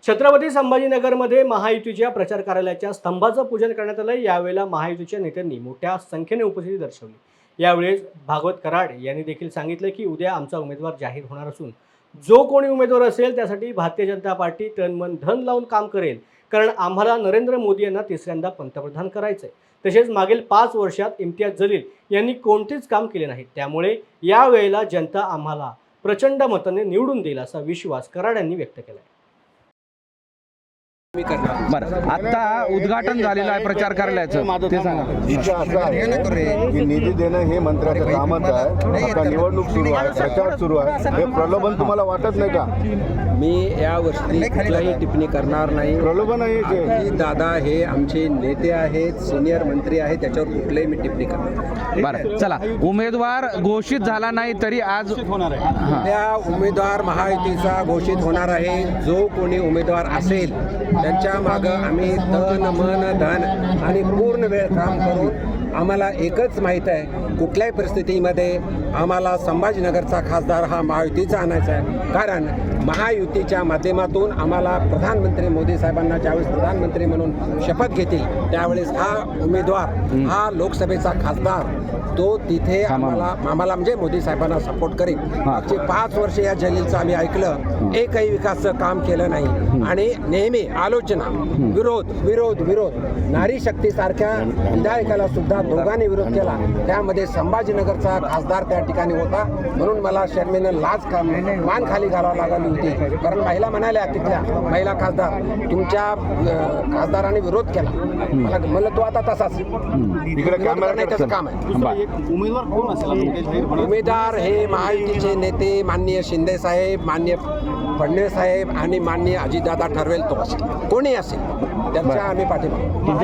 छत्रपती संभाजीनगरमध्ये महायुतीच्या प्रचार कार्यालयाच्या स्तंभाचं पूजन करण्यात आलं। यावेळेला महायुतीच्या नेत्यांनी मोठ्या संख्येने उपस्थिती दर्शवली। यावेळेस भागवत कराड यांनी देखील सांगितले की उद्या आमचा उमेदवार जाहीर होणार असून जो कोणी उमेदवार असेल त्यासाठी भारतीय जनता पार्टी तन मन धन लावून काम करेल, कारण आम्हाला नरेंद्र मोदी यांना तिसऱ्यांदा पंतप्रधान करायचंय। तसेच मागील 5 वर्षात इम्तियाज जलील यांनी कोणतेच काम केले नाही, त्यामुळे यावेळेला जनता आम्हाला प्रचंड मताने निवडून देईल असा विश्वास कराड यांनी व्यक्त केला। बरं, आता उद्घाटन झालेलं आहे प्रचार कार्यालयाचं, ते सांगा। विषय असा आहे की निधी देणं हे मंत्र्याचं कामच आहे। आता निवडणूक सुरू आहे, प्रचार सुरू आहे, हे प्रलोभन तुम्हाला वाटत नाही का? मी यावर्षी कुठलाही टिप्पणी करणार नाही। प्रलोभन आहे की दादा हे आमचे नेते आहेत, सिनियर मंत्री आहेत, त्याच्यावर कुठलाही मी टिप्पणी करणार। बरं, चला, उमेदवार घोषित झाला नाही तरी आज त्या उमेदवार महायुतीचा घोषित होणार आहे। जो कोणी उमेदवार असेल त्यांच्या मागं आम्ही तन मन धन आणि पूर्ण वेळ काम करू। आम्हाला एकच माहीत आहे, कुठल्याही परिस्थितीमध्ये आम्हाला संभाजीनगरचा खासदार हा महायुतीचा आणायचा आहे, कारण महायुतीच्या माध्यमातून आम्हाला प्रधानमंत्री मोदी साहेबांना ज्यावेळेस प्रधानमंत्री म्हणून शपथ घेतील त्यावेळेस हा उमेदवार, हा लोकसभेचा खासदार, तो तिथे आम्हाला म्हणजे मोदी साहेबांना सपोर्ट करेल। मागचे 5 वर्ष या जलीलचं आम्ही ऐकलं, एकही विकासाचं काम केलं नाही आणि नेहमी आलोचना, विरोध विरोध विरोध। नारी शक्तीसारख्या विधायकाला सुद्धा दोघांनी विरोध केला, त्यामध्ये संभाजीनगरचा खासदार त्या ठिकाणी होता, म्हणून मला शर्मेनं मान खाली घालावं लागली होती, कारण महिला म्हणाल्या, तिथल्या महिला खासदार, तुमच्या खासदाराने विरोध केला। मला म्हणलं तो आता तसाच इकडे कॅमेरा नाही, त्याचं काम आहे। उमेदवार कोण असेल? उमेदवार हे महायुतीचे नेते माननीय शिंदे साहेब, माननीय फडणवीस साहेब आणि माननीय अजितदादा ठरवेल तो असेल, कोणी असेल, त्यांच्या आम्ही पाठिंबा।